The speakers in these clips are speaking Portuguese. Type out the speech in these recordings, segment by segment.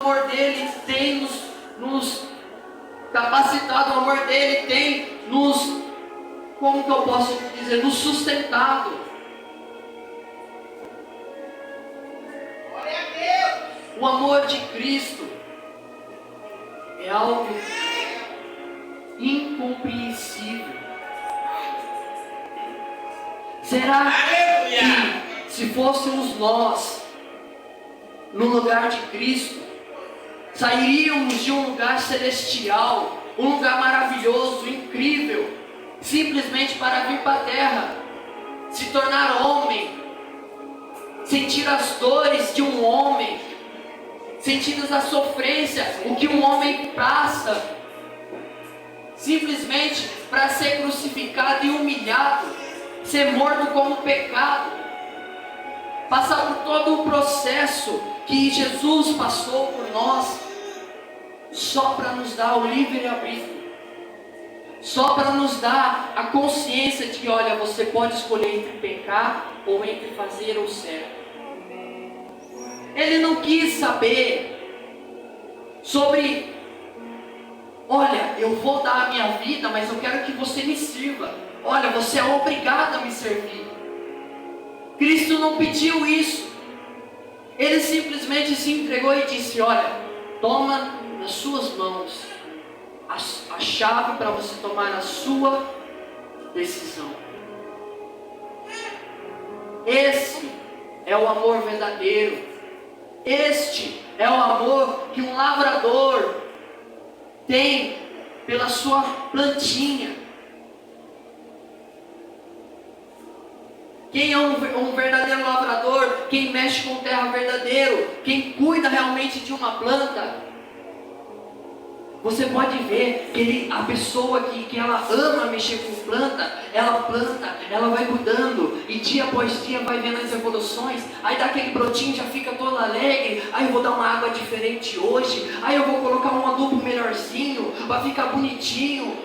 amor dele tem nos capacitado, o amor dele tem como que eu posso dizer, nos sustentado. Glória a Deus! O amor de Cristo é algo incompreensível. Será que se fôssemos nós no lugar de Cristo, sairíamos de um lugar celestial, um lugar maravilhoso, incrível, simplesmente para vir para a terra, se tornar homem, sentir as dores de um homem, sentir a sofrência, o que um homem passa, simplesmente para ser crucificado e humilhado, ser morto como pecado, passar por todo o processo que Jesus passou por nós, só para nos dar o livre-arbítrio, só para nos dar a consciência de que, olha, você pode escolher entre pecar ou entre fazer o certo. Ele não quis saber sobre, olha, eu vou dar a minha vida, mas eu quero que você me sirva. Olha, você é obrigado a me servir. Cristo não pediu isso. Ele simplesmente se entregou e disse, olha, toma nas suas mãos a chave para você tomar a sua decisão. Esse é o amor verdadeiro. Este é o amor que um lavrador tem pela sua plantinha. Quem é um verdadeiro lavrador? Quem mexe com terra verdadeiro? Quem cuida realmente de uma planta? Você pode ver que a pessoa que ela ama mexer com planta, ela planta, ela vai cuidando, e dia após dia vai vendo as evoluções, aí dá aquele brotinho, já fica todo alegre, aí eu vou dar uma água diferente hoje, aí eu vou colocar um adubo melhorzinho, vai ficar bonitinho,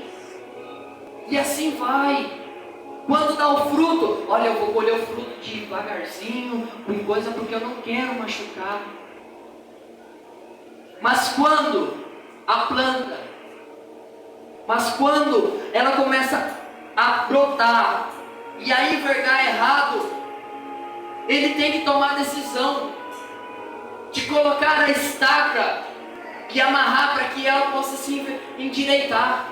e assim vai. Quando dá o fruto, olha, eu vou colher o fruto devagarzinho, com coisa, porque eu não quero machucar. Mas quando quando ela começa a brotar e a envergar errado, ele tem que tomar a decisão de colocar a estaca e amarrar para que ela possa se endireitar.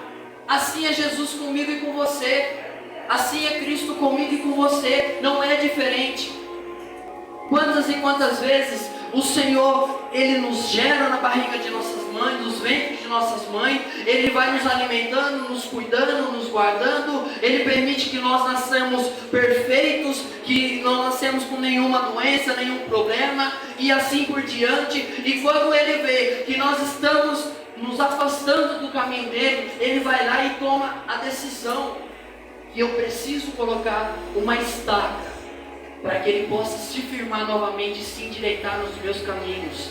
Assim é Jesus comigo e com você. Assim é Cristo comigo e com você. Não é diferente. Quantas e quantas vezes o Senhor, Ele nos gera na barriga de nossas mães, nos ventres de nossas mães, Ele vai nos alimentando, nos cuidando, nos guardando, Ele permite que nós nasçamos perfeitos, que não nascemos com nenhuma doença, nenhum problema, e assim por diante. E quando Ele vê que nós estamos nos afastando do caminho dEle, Ele vai lá e toma a decisão que eu preciso colocar uma estaca para que Ele possa se firmar novamente e se endireitar nos meus caminhos.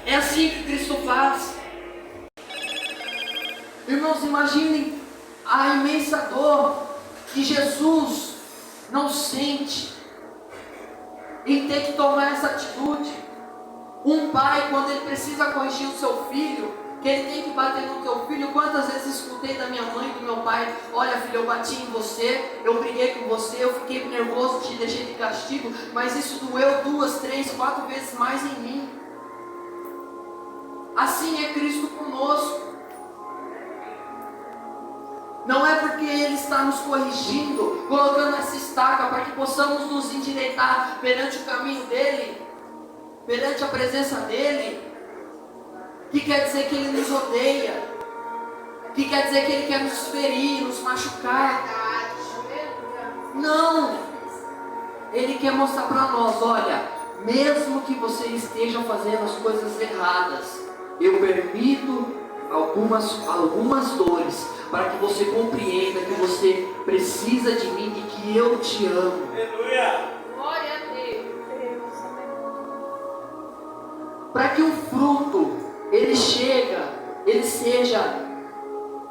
É assim que Cristo faz. Irmãos, imaginem a imensa dor que Jesus não sente em ter que tomar essa atitude. Um pai, quando ele precisa corrigir o seu filho, que ele tem que bater no teu filho. Quantas vezes escutei da minha mãe e do meu pai, olha filho, eu bati em você, eu briguei com você, eu fiquei nervoso, te deixei de castigo, mas isso doeu 2, 3, 4 vezes mais em mim. Assim é Cristo conosco. Não é porque Ele está nos corrigindo, colocando essa estaca para que possamos nos endireitar perante o caminho dEle, perante a presença dEle, que quer dizer que Ele nos odeia, que quer dizer que Ele quer nos ferir, nos machucar. Não, Ele quer mostrar para nós, olha, mesmo que você esteja fazendo as coisas erradas, eu permito algumas dores, para que você compreenda que você precisa de mim e que eu te amo. Aleluia! Glória a Deus. Para que o fruto ele seja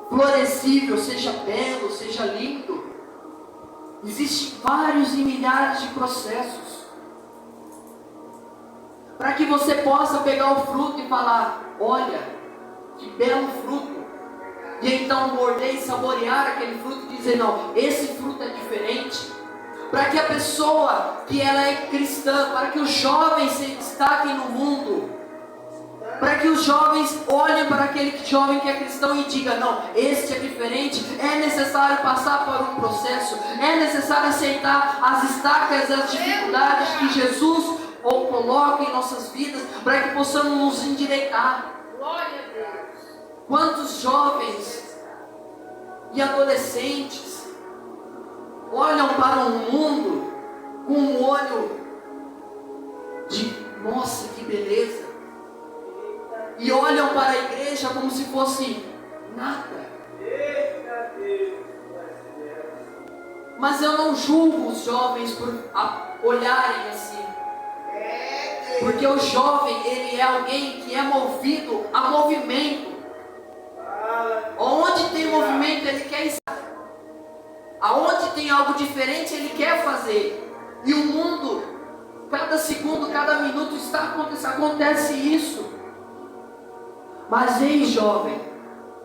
florescível, seja belo, seja lindo. Existem vários e milhares de processos para que você possa pegar o fruto e falar: olha, que belo fruto. E então morder e saborear aquele fruto e dizer: não, esse fruto é diferente. Para que a pessoa que ela é cristã, para que os jovens se destaquem no mundo, para que os jovens olhem para aquele jovem que é cristão e digam: não, este é diferente. É necessário passar por um processo, é necessário aceitar as estacas, as dificuldades que Jesus coloca em nossas vidas, para que possamos nos endireitar. Glória a Deus. Quantos jovens e adolescentes olham para o mundo com um olho de: nossa, que beleza, e olham para a igreja como se fosse nada. Mas eu não julgo os jovens por olharem assim, porque o jovem, ele é alguém que é movido a movimento. Onde tem movimento, ele quer estar. Aonde tem algo diferente, ele quer fazer. E o mundo, cada segundo, cada minuto acontece isso. Mas ei, jovem,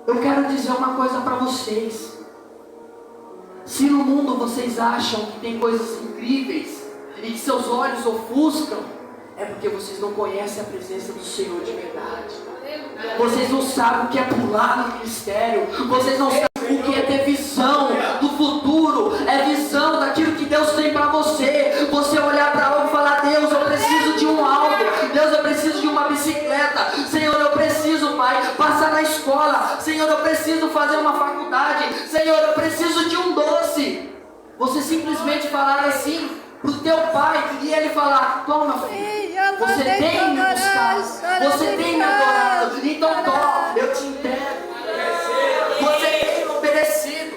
eu quero dizer uma coisa para vocês. Se no mundo vocês acham que tem coisas incríveis e que seus olhos ofuscam, é porque vocês não conhecem a presença do Senhor de verdade. Vocês não sabem o que é pular no ministério. Vocês não sabem o que é ter visão do futuro. É visão daquilo que Deus tem para você. Você olhar para algo e falar: Deus, eu preciso de um algo. Deus, eu preciso de uma bicicleta. Senhor, eu preciso, Pai, passar na escola. Senhor, eu preciso fazer uma faculdade. Senhor, eu preciso de um doce. Você simplesmente falar assim pro teu pai e ele falar: toma, filho, você tem me buscado, você tem me adorado, então toma, eu te entrego. Você tem me obedecido,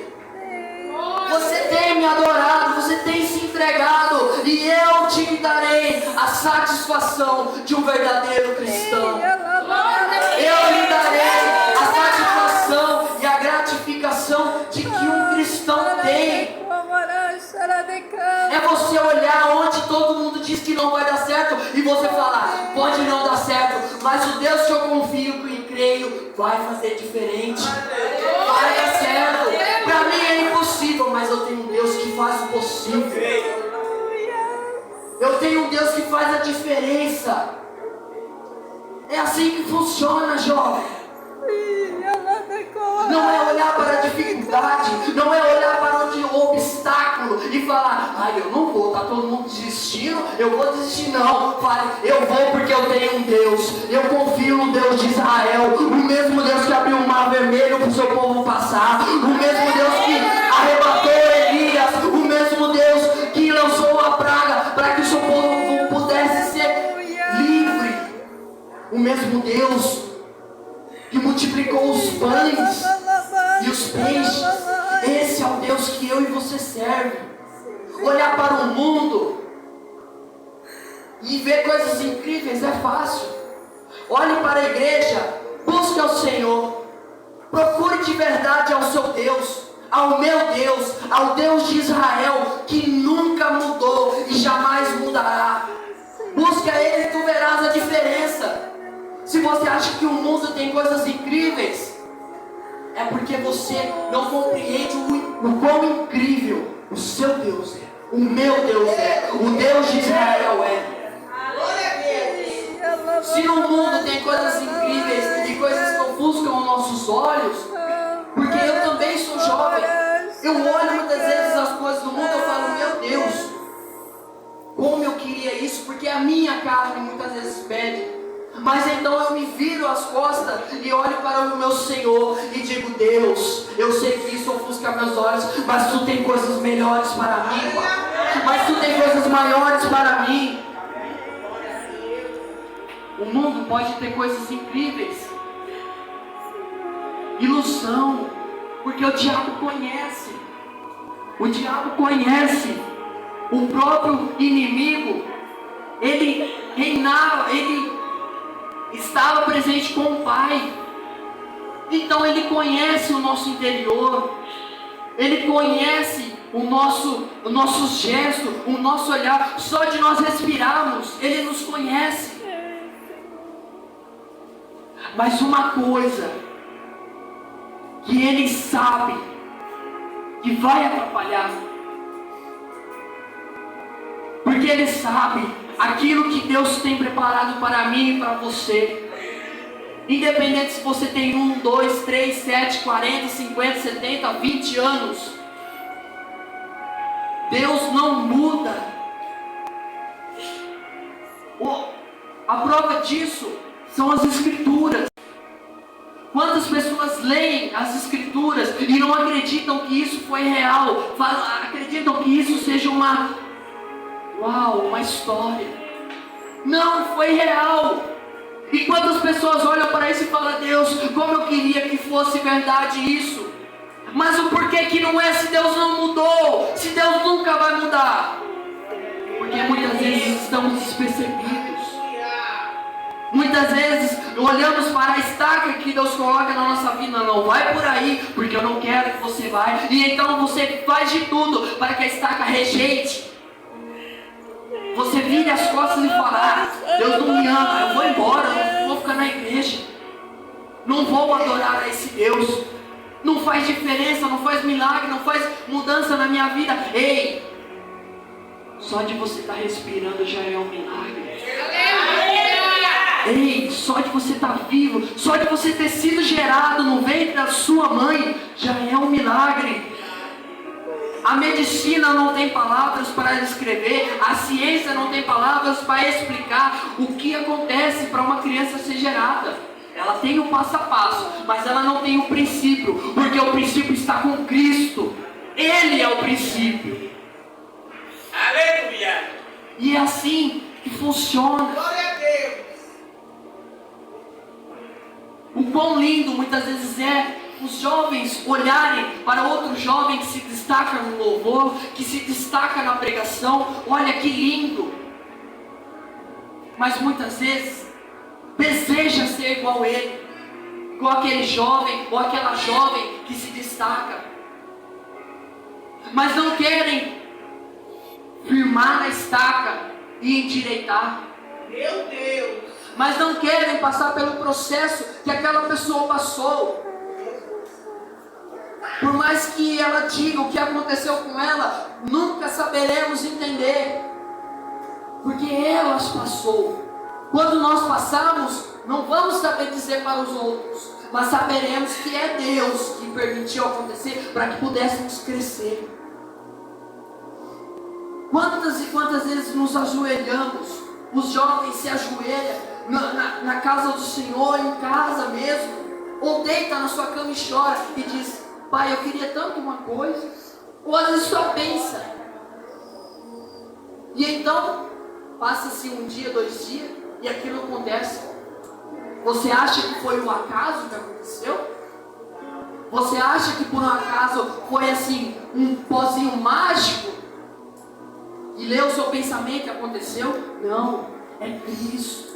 você tem me adorado, você tem se entregado, e eu te darei a satisfação de um verdadeiro cristão. Eu lhe darei a satisfação e a gratificação de que um cristão tem. É você olhar onde todo mundo diz que não vai dar certo e você falar: pode não dar certo, mas o Deus que eu confio e creio vai fazer diferente, vai dar certo. Para mim é impossível, mas eu tenho um Deus que faz o possível. Eu tenho um Deus que faz a diferença. É assim que funciona, jovem. Não é olhar para a dificuldade, não é olhar para o obstáculo e falar: ai, eu não vou, tá todo mundo desistindo, eu vou desistir. Não, pai, eu vou porque eu tenho um Deus, eu confio no Deus de Israel, o mesmo Deus que abriu o mar vermelho para o seu povo passar, o mesmo Deus que arrebatou Elias, o mesmo Deus que lançou a praga para que o seu povo pudesse ser livre, o mesmo Deus que multiplicou os pães e os peixes. Esse é o Deus que eu e você serve. Olhar para o mundo e ver coisas incríveis é fácil. Olhe para a igreja, busque ao Senhor, procure de verdade ao seu Deus, ao meu Deus, ao Deus de Israel, que nunca mudou e jamais mudará. Busque a Ele e tu verás a diferença. Se você acha que o mundo tem coisas incríveis, é porque você não compreende o quão incrível o seu Deus é, o meu Deus é, o Deus de Israel é. Se no mundo tem coisas incríveis e coisas que ofuscam os nossos olhos, porque eu também sou jovem, eu olho muitas vezes as coisas do mundo e eu falo: meu Deus, como eu queria isso, porque a minha carne muitas vezes pede. Mas então eu me viro as costas e olho para o meu Senhor e digo: Deus, eu sei que isso ofusca meus olhos, mas tu tem coisas melhores para mim, Pai. Mas tu tem coisas maiores para mim. O mundo pode ter coisas incríveis, ilusão, porque o diabo conhece. O diabo conhece o próprio inimigo. Ele reinava, ele estava presente com o Pai. Então ele conhece o nosso interior, ele conhece o nosso gesto, o nosso olhar. Só de nós respirarmos, ele nos conhece. Mas uma coisa que ele sabe que vai atrapalhar, porque ele sabe aquilo que Deus tem preparado para mim e para você. Independente se você tem 1, 2, 3, 7, 40, 50, 70, 20 anos, Deus não muda. A prova disso são as Escrituras. Quantas pessoas leem as Escrituras e não acreditam que isso foi real? Acreditam que isso seja uma história. Não foi real. E quantas pessoas olham para isso e falam: Deus, como eu queria que fosse verdade isso. Mas o porquê que não é, se Deus não mudou? Se Deus nunca vai mudar? Porque muitas vezes estamos despercebidos. Muitas vezes olhamos para a estaca que Deus coloca na nossa vida. Não vai por aí, porque eu não quero que você vá. E então você faz de tudo para que a estaca rejeite. Você vira as costas e fala: Deus não me ama, eu vou embora, eu não vou ficar na igreja, não vou adorar a esse Deus. Não faz diferença, não faz milagre, não faz mudança na minha vida. Ei, só de você estar respirando já é um milagre. Ei, só de você estar vivo, só de você ter sido gerado no ventre da sua mãe, já é um milagre. A medicina não tem palavras para descrever, a ciência não tem palavras para explicar o que acontece para uma criança ser gerada. Ela tem o passo a passo, mas ela não tem o princípio, porque o princípio está com Cristo. Ele é o princípio. Aleluia! E é assim que funciona. Glória a Deus! O quão lindo muitas vezes é os jovens olharem para outro jovem que se destaca no louvor, que se destaca na pregação. Olha que lindo. Mas muitas vezes deseja ser igual a ele, igual aquele jovem ou aquela jovem que se destaca, mas não querem firmar na estaca e endireitar. Meu Deus! Mas não querem passar pelo processo que aquela pessoa passou. Por mais que ela diga o que aconteceu com ela, nunca saberemos entender, porque elas passou. Quando nós passamos, não vamos saber dizer para os outros, mas saberemos que é Deus que permitiu acontecer para que pudéssemos crescer. Quantas e quantas vezes nos ajoelhamos, os jovens se ajoelham na casa do Senhor, em casa mesmo, ou deita na sua cama e chora e diz: Pai, eu queria tanto uma coisa. Ou às vezes só pensa. E então, passa-se um dia, 2 dias, e aquilo acontece. Você acha que foi um acaso que aconteceu? Você acha que por um acaso foi assim, um pozinho mágico? E leu o seu pensamento e aconteceu? Não, é Cristo.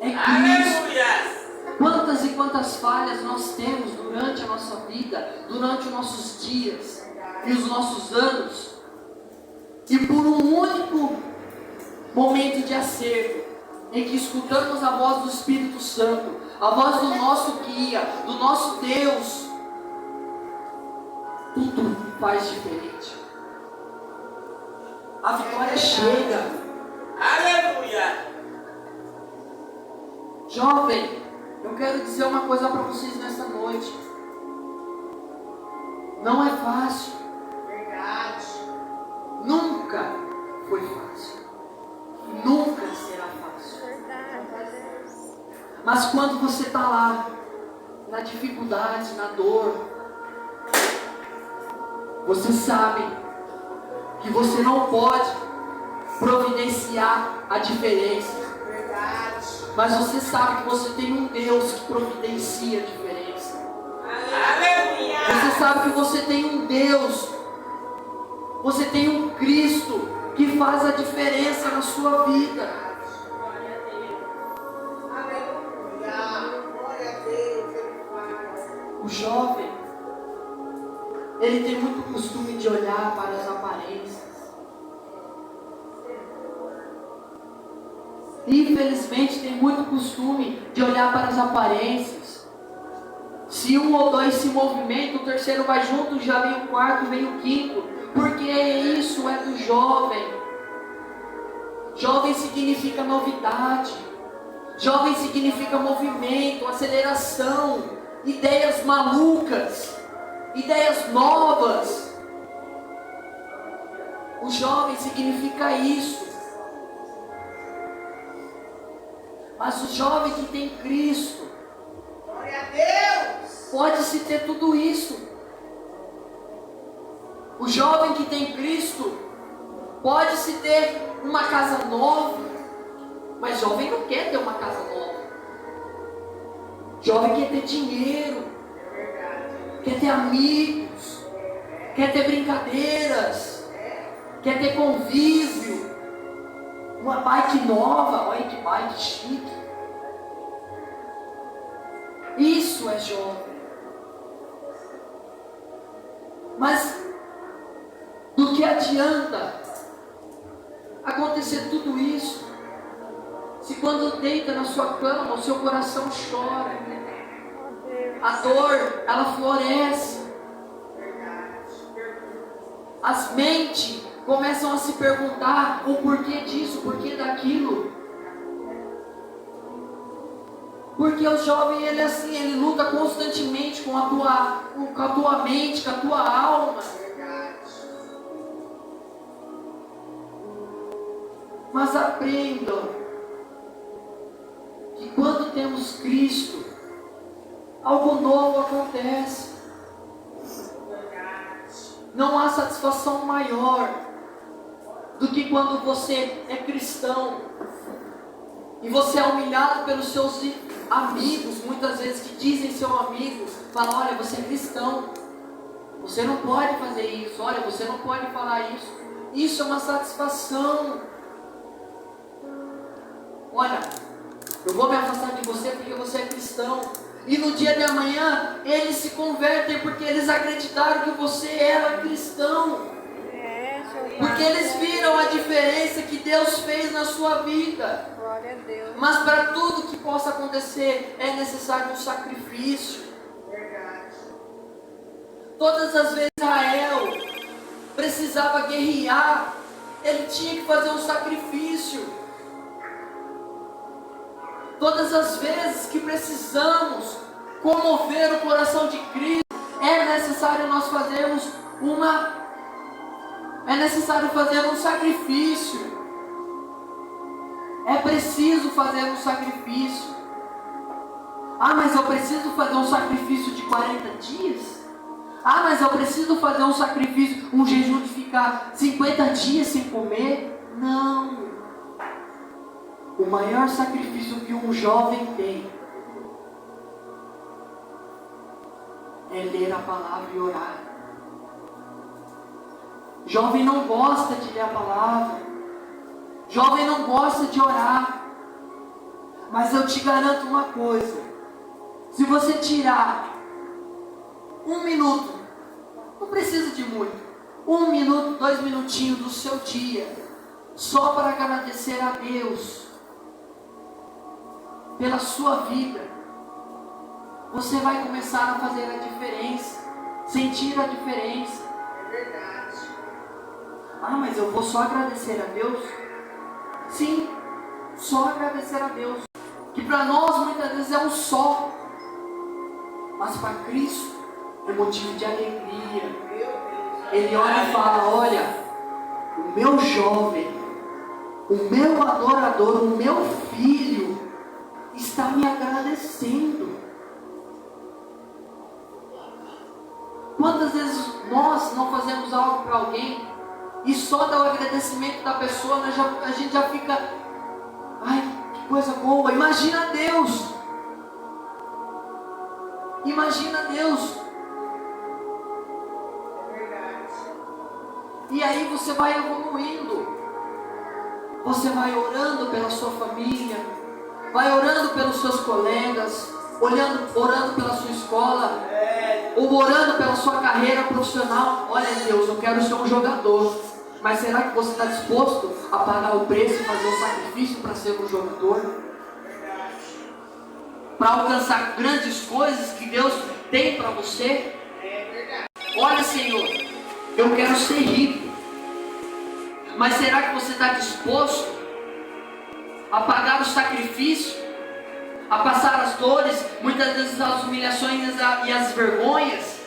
É Cristo. Aleluia! Quantas e quantas falhas nós temos durante a nossa vida, durante os nossos dias e os nossos anos, e por um único momento de acerto, em que escutamos a voz do Espírito Santo, a voz do nosso guia, do nosso Deus, tudo faz diferente. A vitória chega. Aleluia! Jovem, eu quero dizer uma coisa para vocês nessa noite. Não é fácil. Verdade. Nunca foi fácil. Nunca será fácil. Mas quando você está lá, na dificuldade, na dor, você sabe que você não pode providenciar a diferença. Verdade. Mas você sabe que você tem um Deus que providencia a diferença. Aleluia! Você sabe que você tem um Deus, você tem um Cristo que faz a diferença na sua vida. Glória a Deus. Aleluia! Glória a Deus, Ele faz. O jovem, ele tem muito costume de olhar para as aparências. Infelizmente tem muito costume de olhar olhar para as aparências. Se um ou dois se movimentam, o terceiro vai junto, já vem o quarto, vem o quinto. Porque isso é do jovem. Jovem significa novidade. Jovem significa movimento, aceleração, ideias malucas, ideias novas. O jovem significa isso. Mas o jovem que tem Cristo, Glória a Deus. pode-se ter tudo isso. O jovem que tem Cristo, pode-se ter uma casa nova. Mas jovem não quer ter uma casa nova. Jovem quer ter dinheiro, É verdade. quer ter amigos, quer ter brincadeiras, quer ter convívio, uma bike nova. Olha que bike chique. Isso é jovem. Mas do que adianta acontecer tudo isso se quando deita na sua cama o seu coração chora? A dor, ela floresce. As mentes começam a se perguntar o porquê disso, o porquê daquilo. Porque o jovem, ele é assim, ele luta constantemente com a tua mente, com a tua alma. Mas aprendam que quando temos Cristo, algo novo acontece. Não há satisfação maior do que quando você é cristão e você é humilhado pelos seus amigos, muitas vezes que dizem seu amigo, falam: olha, você é cristão, você não pode fazer isso, olha, você não pode falar isso. Isso é uma satisfação. Olha, eu vou me afastar de você porque você é cristão. E no dia de amanhã, eles se convertem porque eles acreditaram que você era cristão. Porque eles viram a diferença que Deus fez na sua vida. Glória a Deus. Mas para tudo que possa acontecer, é necessário um sacrifício. Todas as vezes Israel precisava guerrear, ele tinha que fazer um sacrifício. Todas as vezes que precisamos comover o coração de Cristo, é necessário nós fazermos fazer um sacrifício. É preciso fazer um sacrifício. Ah, mas eu preciso fazer um sacrifício de 40 dias? Ah, mas eu preciso fazer um sacrifício, um jejum de ficar 50 dias sem comer? Não. O maior sacrifício que um jovem tem é ler a palavra e orar. Jovem não gosta de ler a palavra. Jovem não gosta de orar. Mas eu te garanto uma coisa: se você tirar 1 minuto, não precisa de muito, 1 minuto, 2 minutinhos do seu dia, só para agradecer a Deus pela sua vida, você vai começar a fazer a diferença, sentir a diferença. É verdade. Ah, mas eu vou só agradecer a Deus? Sim, só agradecer a Deus, que para nós muitas vezes é um só, mas para Cristo é motivo de alegria. Ele olha e fala: olha, o meu jovem, o meu adorador, o meu filho está me agradecendo. Quantas vezes nós não fazemos algo para alguém e só dá o agradecimento da pessoa, a gente já fica: ai, que coisa boa. Imagina Deus. Imagina Deus. É verdade. E aí você vai evoluindo. Você vai orando pela sua família, vai orando pelos seus colegas, orando pela sua escola, ou orando pela sua carreira profissional. Olha, Deus, eu quero ser um jogador. Mas será que você está disposto a pagar o preço e fazer o sacrifício para ser um jogador? para alcançar grandes coisas que Deus tem para você? É verdade. Olha, Senhor, eu quero ser rico, mas será que você está disposto a pagar o sacrifício, a passar as dores, muitas vezes as humilhações e as vergonhas,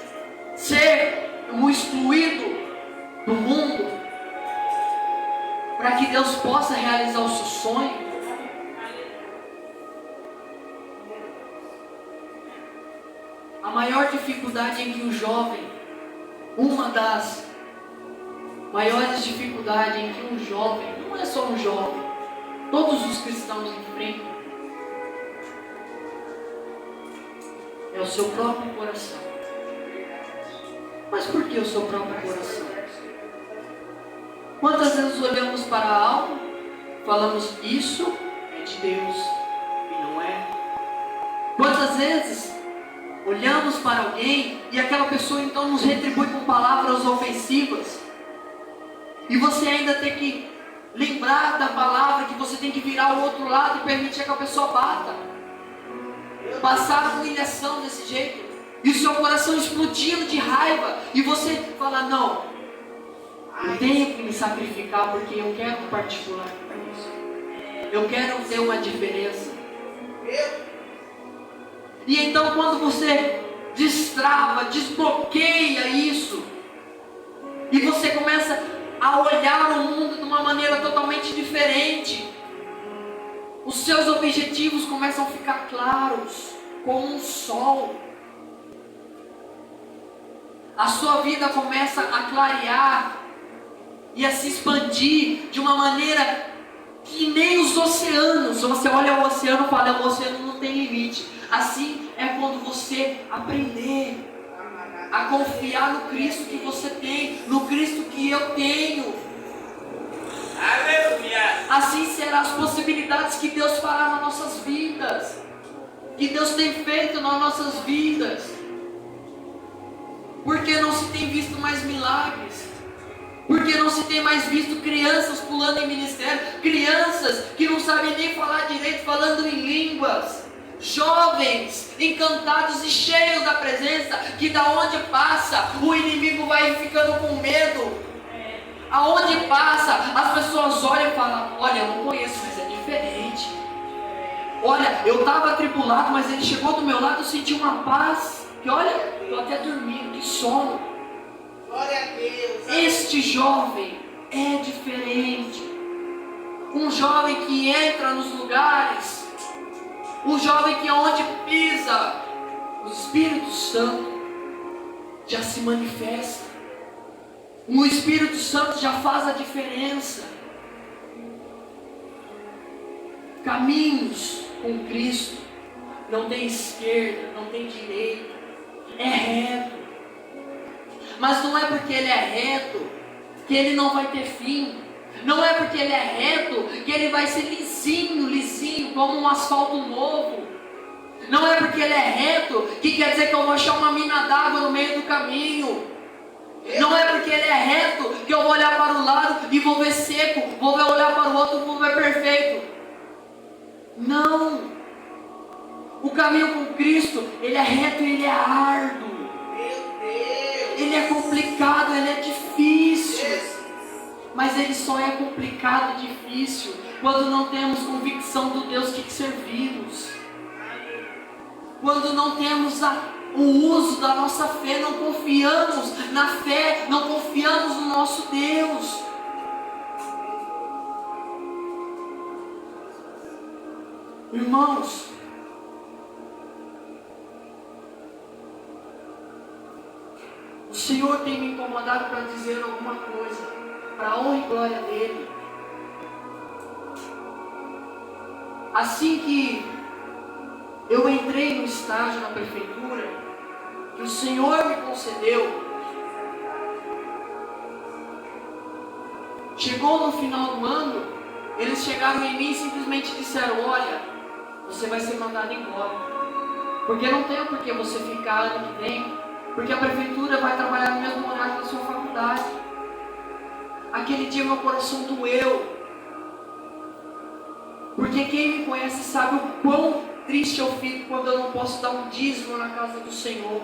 ser o excluído do mundo, para que Deus possa realizar o seu sonho? A maior dificuldade em que o jovem, uma das maiores dificuldades em que um jovem, não é só um jovem, todos os cristãos enfrentam, é o seu próprio coração. Mas por que o seu próprio coração? Quantas vezes olhamos para algo, falamos, isso é de Deus, e não é? Quantas vezes olhamos para alguém e aquela pessoa então nos retribui com palavras ofensivas, e você ainda tem que lembrar da palavra, que você tem que virar o outro lado e permitir que a pessoa bata, passar a humilhação desse jeito, e o seu coração explodindo de raiva, e você fala, não, eu tenho que me sacrificar porque eu quero um particular com isso, eu quero ter uma diferença. E então quando você destrava, desbloqueia isso, e você começa a olhar o mundo de uma maneira totalmente diferente, os seus objetivos começam a ficar claros, como um sol. A sua vida começa a clarear e a se expandir de uma maneira que nem os oceanos. Você olha o oceano e fala, o oceano não tem limite. Assim é quando você aprender a confiar no Cristo que você tem, no Cristo que eu tenho. Aleluia. Assim serão as possibilidades que Deus fará nas nossas vidas, que Deus tem feito nas nossas vidas. Porque não se tem visto mais milagres, porque não se tem mais visto crianças pulando em ministério, crianças que não sabem nem falar direito, falando em línguas, jovens encantados e cheios da presença, que da onde passa o inimigo vai ficando com medo. Aonde passa as pessoas olham e falam, olha, eu não conheço, mas é diferente. Olha, eu estava atribulado, mas ele chegou do meu lado, eu senti uma paz, que olha, estou até dormindo, que sono. Glória a Deus. Este jovem é diferente. Um jovem que entra nos lugares, um jovem que onde pisa, o Espírito Santo já se manifesta. O Espírito Santo já faz a diferença. Caminhos com Cristo não tem esquerda, não tem direita, é reto. Mas não é porque ele é reto que ele não vai ter fim. Não é porque ele é reto que ele vai ser lisinho, lisinho, como um asfalto novo. Não é porque ele é reto que quer dizer que eu vou achar uma mina d'água no meio do caminho. Não é porque ele é reto que eu vou olhar para um lado e vou ver seco, vou olhar para o outro e vou ver perfeito. Não. O caminho com Cristo, ele é reto e ele é árduo. Meu Deus. Ele é complicado, ele é difícil. Mas ele só é complicado e difícil quando não temos convicção do Deus que servimos. Quando não temos o uso da nossa fé, não confiamos na fé, não confiamos no nosso Deus. Irmãos, o Senhor tem me incomodado para dizer alguma coisa, para a honra e glória dele. Assim que eu entrei no estágio na prefeitura, que o Senhor me concedeu, chegou no final do ano, eles chegaram em mim e simplesmente disseram, olha, você vai ser mandado embora, porque não tem por que você ficar ano que vem, porque a prefeitura vai trabalhar no mesmo horário da sua faculdade. Aquele dia meu coração doeu, porque quem me conhece sabe o quão triste eu fico quando eu não posso dar um dízimo na casa do Senhor.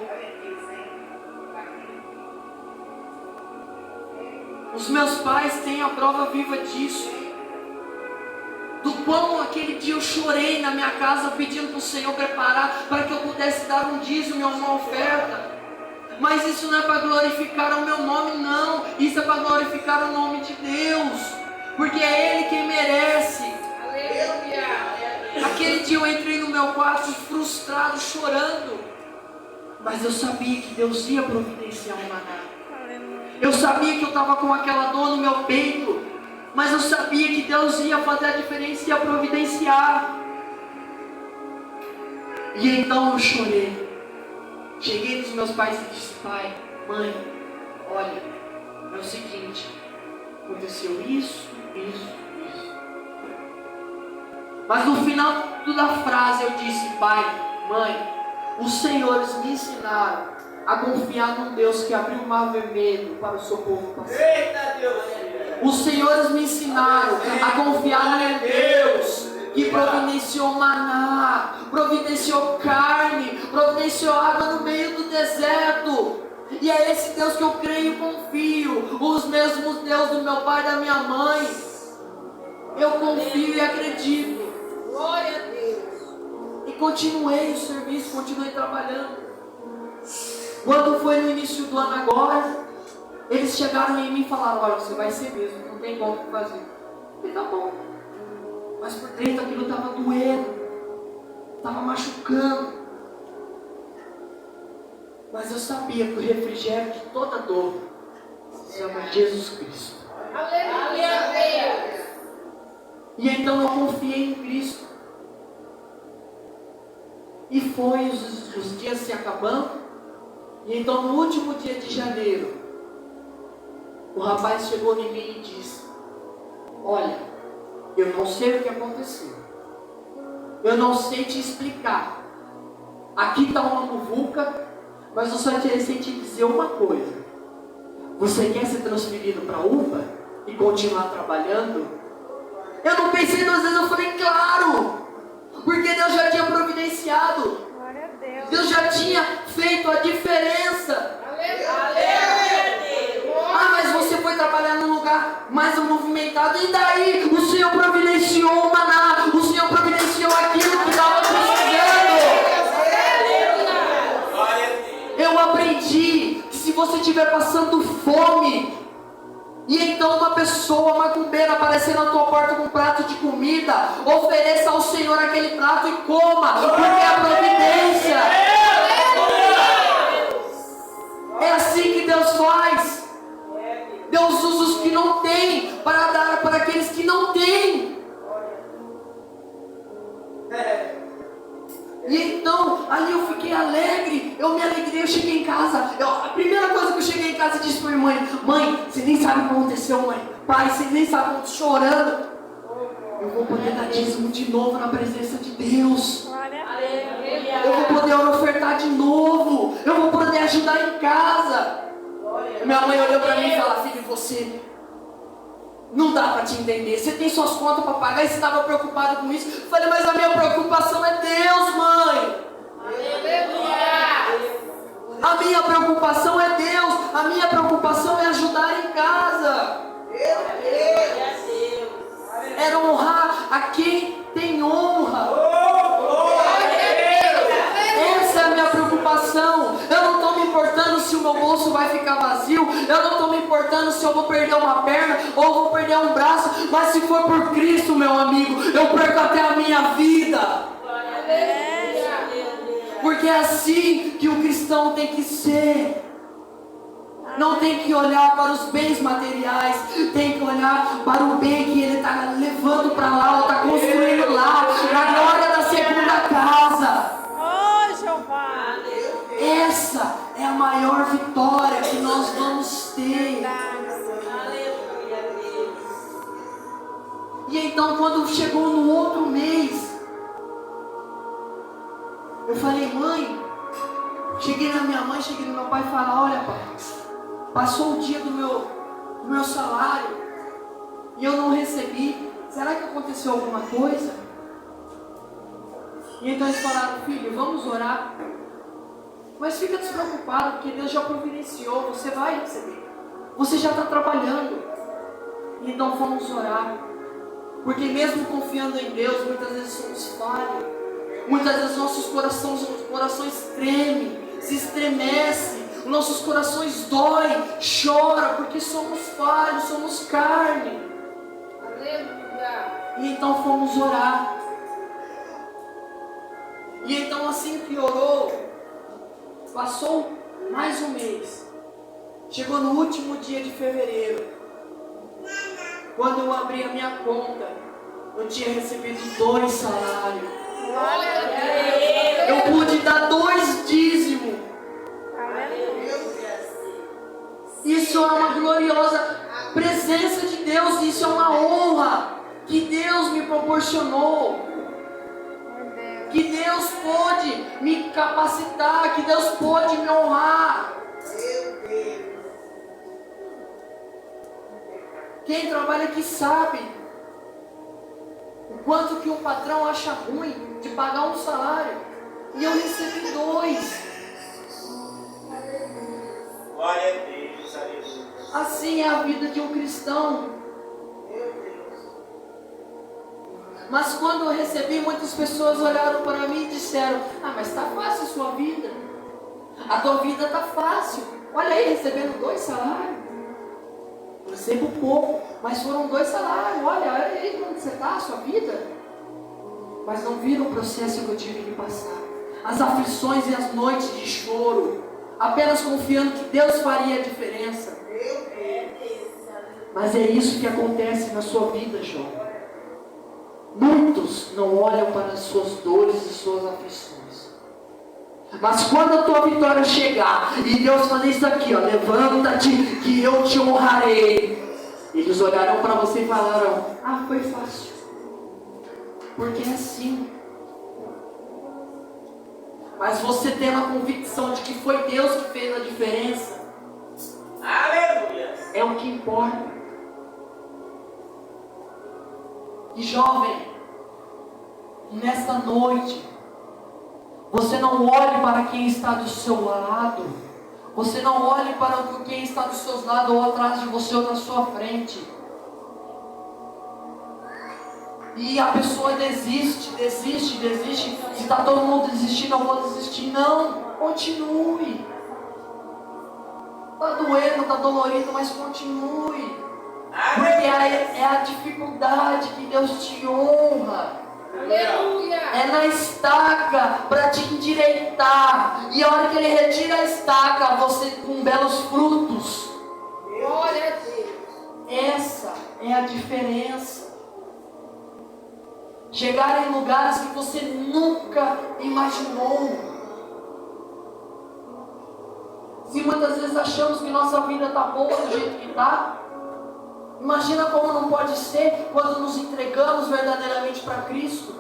Os meus pais têm a prova viva disso. Do quão aquele dia eu chorei na minha casa pedindo para o Senhor preparar para que eu pudesse dar um dízimo e uma oferta. Mas isso não é para glorificar o meu nome, não. Isso é para glorificar o nome de Deus, porque é Ele quem merece. Aleluia. Aquele dia eu entrei no meu quarto frustrado, chorando, mas eu sabia que Deus ia providenciar um maná. Eu sabia que eu estava com aquela dor no meu peito, mas eu sabia que Deus ia fazer a diferença e ia providenciar. E então eu chorei. Cheguei nos meus pais e disse: pai, mãe, olha, é o seguinte, aconteceu isso. Mas no final da frase eu disse: pai, mãe, os senhores me ensinaram a confiar num Deus que abriu o mar vermelho para o seu povo passar. Eita Deus! Os senhores me ensinaram a confiar num Deus que providenciou maná, providenciou carne, providenciou água no meio do deserto. E é esse Deus que eu creio e confio. Os mesmos Deus do meu pai e da minha mãe. Eu confio e acredito. Glória a Deus. E continuei o serviço, continuei trabalhando. Quando foi no início do ano agora, eles chegaram em mim e falaram: olha, você vai ser mesmo, não tem como fazer. Eu falei: tá bom. Mas por dentro aquilo estava doendo, estava machucando. Mas eu sabia que o refrigério de toda dor se chama Jesus Cristo. Aleluia. E então eu confiei em Cristo. E foi os dias se acabando. E então no último dia de janeiro, o rapaz chegou em mim e disse: olha, eu não sei o que aconteceu. Eu não sei te explicar. Aqui está uma muvuca, mas eu só sei te dizer uma coisa. Você quer ser transferido para UPA e continuar trabalhando? Eu não pensei duas vezes, eu falei: claro! Porque Deus já tinha providenciado. Glória a Deus. Deus já tinha feito a diferença. Ah, mas você foi trabalhar num lugar mais movimentado. E daí? O Senhor providenciou o maná. O Senhor providenciou aquilo que estava precisando. Eu aprendi que se você estiver passando fome, e então uma pessoa macumbeira aparecer na tua porta com um prato de comida, ofereça ao Senhor aquele prato e coma, porque é a providência. É assim que Deus faz. Deus usa os que não têm para dar para aqueles que não têm. E então, ali eu fiquei alegre, eu me alegrei, eu cheguei em casa. A primeira coisa que eu cheguei em casa e disse para minha mãe: mãe, você nem sabe o que aconteceu, mãe. Pai, você nem sabe, eu estou chorando. Eu vou poder dar dízimo de novo na presença de Deus. Eu vou poder ofertar de novo. Eu vou poder ajudar em casa. Minha mãe olhou para mim e falou: filho, você não dá para te entender. Você tem suas contas para pagar e você estava preocupado com isso. Eu falei: mas a minha preocupação é Deus, mãe. A minha preocupação é Deus. A minha preocupação é ajudar em casa. É honrar a quem tem honra. Essa é a minha preocupação. Eu não estou me importando se o meu bolso vai ficar vazio. Eu não estou me importando se eu vou perder uma perna ou vou perder um braço. Mas se for por Cristo, meu amigo, eu perco até a minha vida. Porque é assim que o cristão tem que ser. Não tem que olhar para os bens materiais, tem que olhar para o bem que ele está levando para lá, ou está construindo lá, na glória da segunda casa. Oh, Jeová. Essa é a maior vitória que nós vamos ter. E então, quando chegou no outro mês, eu falei: mãe, cheguei na minha mãe, cheguei no meu pai e falei: olha, pai, passou o dia do meu salário e eu não recebi. Será que aconteceu alguma coisa? E então eles falaram: filho, vamos orar. Mas fica despreocupado, porque Deus já providenciou, você vai receber. Você já está trabalhando. E então fomos orar. Porque mesmo confiando em Deus, muitas vezes somos falhos. Muitas vezes nossos corações tremem, se estremecem. Nossos corações doem, choram, porque somos falhos, somos carne. Aleluia. E então fomos orar. E então assim que orou, passou mais um mês. Chegou no último dia de fevereiro. Quando eu abri a minha conta, eu tinha recebido 2 salários. Glória a Deus. Eu pude dar 2 dízimos. Isso é uma gloriosa presença de Deus. Isso é uma honra que Deus me proporcionou. Que Deus pôde me capacitar. Que Deus pôde me honrar. Quem trabalha aqui sabe o quanto que um patrão acha ruim de pagar um salário. E eu recebi 2. Glória a Deus, aleluia. Assim é a vida de um cristão. Mas quando eu recebi, muitas pessoas olharam para mim e disseram: ah, mas está fácil a sua vida. A tua vida está fácil. Olha aí, recebendo 2 salários. Recebo pouco, mas foram 2 salários. Olha aí como você está, a sua vida. Mas não viram o processo que eu tive que passar. As aflições e as noites de choro. Apenas confiando que Deus faria a diferença. Mas é isso que acontece na sua vida, João. Muitos não olham para as suas dores e suas aflições. Mas quando a tua vitória chegar e Deus fazer isso aqui, ó, levanta-te que eu te honrarei. Eles olharão para você e falarão: ah, foi fácil. Porque é assim. Mas você tem a convicção de que foi Deus que fez a diferença. Aleluia. É o que importa. E jovem, nesta noite, você não olhe para quem está do seu lado. Você não olhe para quem está dos seus lados, ou atrás de você, ou na sua frente. E a pessoa desiste. Se está todo mundo desistindo, eu vou desistir. Não, continue. Está doendo, está dolorido, mas continue. Porque é a dificuldade que Deus te honra. Aleluia. É na estaca para te endireitar. E a hora que Ele retira a estaca, você com belos frutos. Glória a Deus. Essa é a diferença. Chegar em lugares que você nunca imaginou. Se muitas vezes achamos que nossa vida está boa do jeito que está, imagina como não pode ser quando nos entregamos verdadeiramente para Cristo.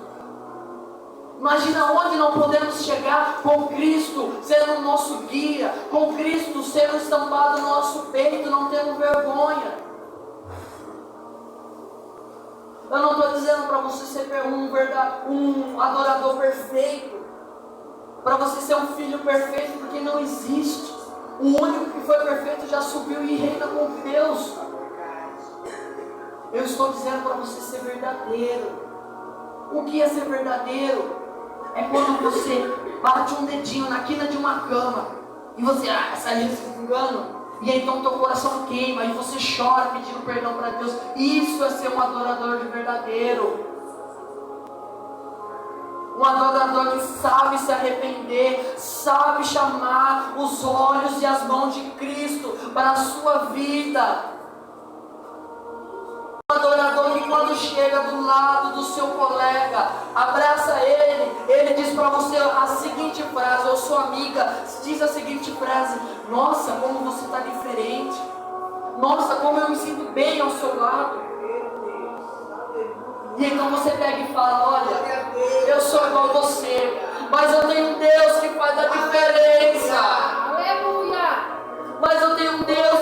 Imagina onde não podemos chegar com Cristo sendo o nosso guia, com Cristo sendo estampado no nosso peito, não temos vergonha. Eu não estou dizendo para você ser um adorador perfeito, para você ser um filho perfeito, porque não existe. O único que foi perfeito já subiu e reina com Deus. Eu estou dizendo para você ser verdadeiro. O que é ser verdadeiro? É quando você bate um dedinho na quina de uma cama e você, essa gente se engano. E aí então teu coração queima e você chora pedindo perdão para Deus. Isso é ser um adorador de verdadeiro. Um adorador que sabe se arrepender, sabe chamar os olhos e as mãos de Cristo para a sua vida. Um adorador que quando chega do lado do seu colega, abraça ele diz para você a seguinte frase: eu sou amiga, diz a seguinte frase: nossa, como você está diferente. Nossa, como eu me sinto bem ao seu lado. E então você pega e fala: olha, eu sou igual a você, mas eu tenho um Deus que faz a diferença. Aleluia. Mas eu tenho um Deus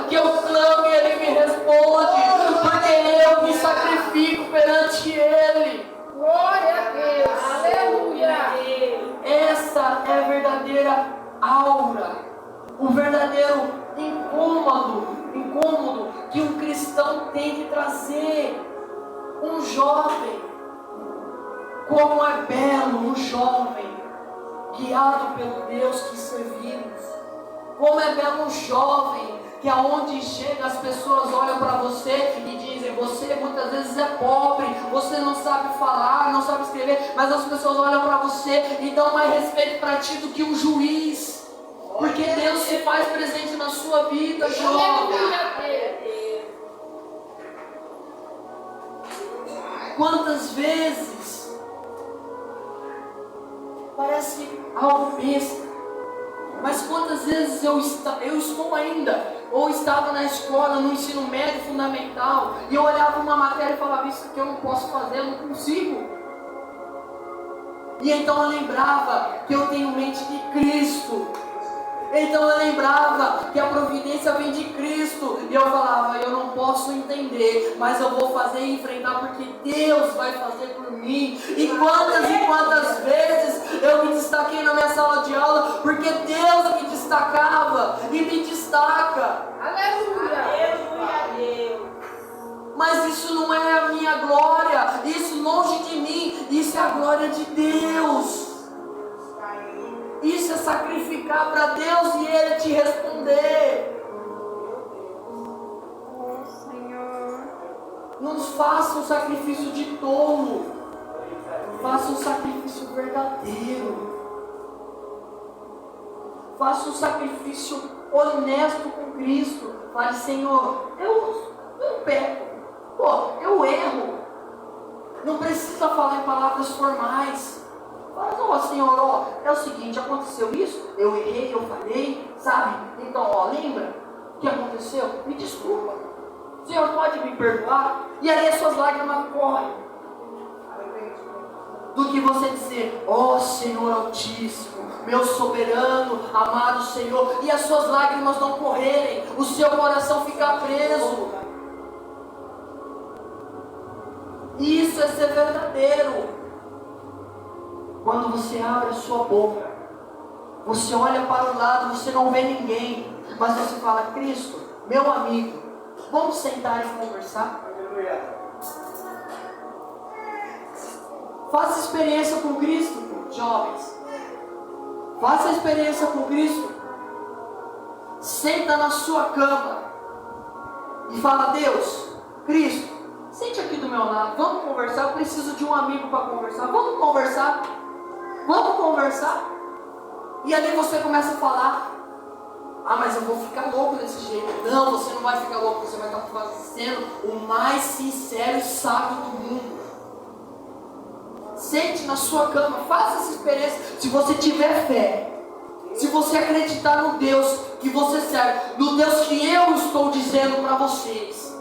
que eu clamo e Ele me responde, porque eu me sacrifico perante Ele. Glória a Deus. aura, o verdadeiro incômodo que um cristão tem que trazer. Um jovem, como é belo um jovem guiado pelo Deus que servimos. Como é belo um jovem que aonde chega as pessoas olham para você e dizem: você muitas vezes é pobre, você não sabe falar, não sabe escrever, mas as pessoas olham para você e dão mais respeito para ti do que um juiz, porque Deus se faz presente na sua vida, jovem. Aleluia. Quantas vezes parece algo besta, mas quantas vezes eu estou ainda, ou estava na escola, no ensino médio fundamental, e eu olhava uma matéria e falava: isso aqui eu não posso fazer, eu não consigo. E então eu lembrava que eu tenho mente de Cristo. Então eu lembrava que a providência vem de Cristo. E eu falava: eu não posso entender, mas eu vou fazer e enfrentar, porque Deus vai fazer por mim. E quantas vezes eu me destaquei na minha sala de aula, porque Deus me destacava e me destaca. Aleluia. Aleluia. Mas isso não é a minha glória, isso longe de mim, isso é a glória de Deus. Isso é sacrificar para Deus e Ele te responder. Não faça um sacrifício de tolo, faça um sacrifício verdadeiro. Faça um sacrifício honesto com Cristo. Fale: Senhor, eu peco, eu erro. Não precisa falar em palavras formais. Fala: Senhor, é o seguinte, aconteceu isso, eu errei, eu falhei, sabe? Então, lembra o que aconteceu? Me desculpa. O Senhor pode me perdoar? E aí as suas lágrimas correm. Do que você dizer: Senhor Altíssimo, meu soberano, amado Senhor, e as suas lágrimas não correrem, o seu coração fica preso. Isso é ser verdadeiro. Quando você abre a sua boca, você olha para o lado, você não vê ninguém, mas você fala: Cristo, meu amigo, vamos sentar e conversar. Faça experiência com Cristo, jovens. Faça experiência com Cristo. Senta na sua cama e fala: Deus, Cristo, sente aqui do meu lado, vamos conversar. Eu preciso de um amigo para conversar. Vamos conversar. Vamos conversar. E ali você começa a falar: mas eu vou ficar louco desse jeito. Não, você não vai ficar louco, você vai estar sendo o mais sincero e sábio do mundo. Sente na sua cama, faça essa experiência. Se você tiver fé, se você acreditar no Deus que você serve, no Deus que eu estou dizendo para vocês,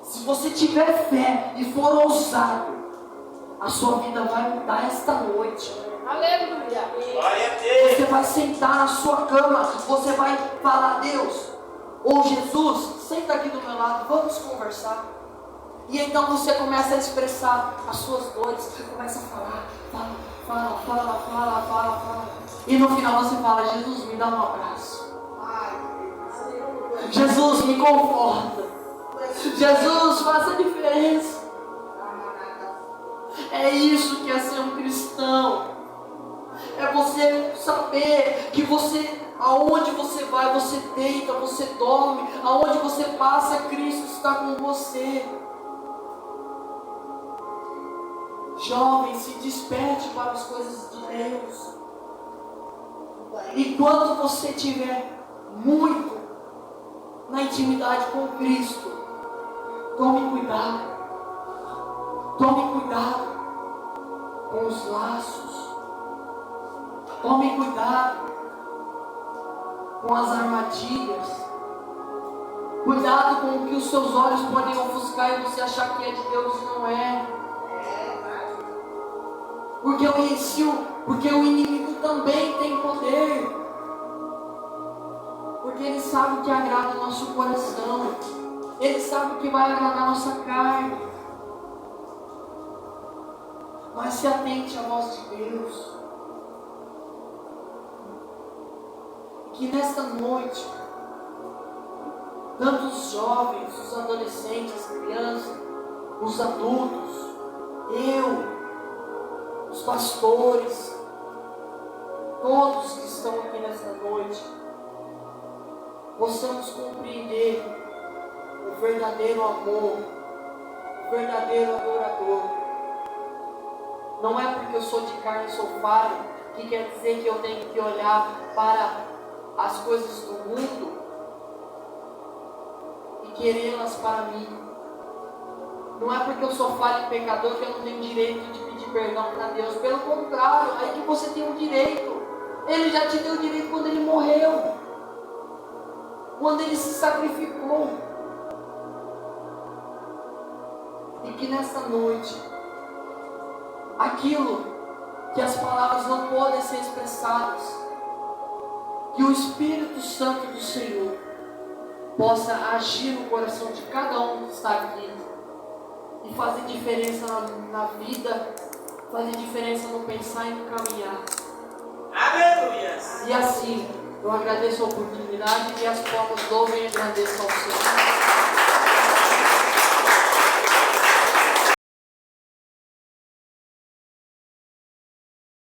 se você tiver fé e for ousado, a sua vida vai mudar esta noite. Aleluia. Você vai sentar na sua cama, você vai falar: Deus, ou Jesus, senta aqui do meu lado, vamos conversar. E então você começa a expressar as suas dores, você começa a fala. E no final você fala: Jesus, me dá um abraço. Jesus, me conforta. Jesus, faça a diferença. É isso que é ser um cristão. É você saber que aonde você vai, você deita, você dorme, aonde você passa, Cristo está com você. Jovem, se desperte para as coisas de Deus. E quando você tiver muito na intimidade com Cristo, tome cuidado. Tome cuidado com os laços. Tome cuidado com as armadilhas. Cuidado com o que os seus olhos podem ofuscar e você achar que é de Deus e não é. Porque o inimigo também tem poder. Porque ele sabe o que agrada o nosso coração. Ele sabe o que vai agradar a nossa carne. Mas se atente à voz de Deus. que nesta noite, tanto os jovens, os adolescentes, as crianças, os adultos, os pastores, todos que estão aqui nesta noite, possamos compreender o verdadeiro amor, o verdadeiro adorador. Não é porque eu sou de carne e sou falho que quer dizer que eu tenho que olhar para as coisas do mundo e querê-las para mim. Não é porque eu sou falho e pecador que eu não tenho direito de pedir perdão para Deus. Pelo contrário, é que você tem o direito. Ele já te deu o direito quando ele morreu, quando ele se sacrificou. E que nessa noite, aquilo que as palavras não podem ser expressadas, que o Espírito Santo do Senhor possa agir no coração de cada um que está aqui e fazer diferença na vida, fazer diferença no pensar e no caminhar. Aleluia! E assim, eu agradeço a oportunidade e as palmas louvem e agradeço ao Senhor.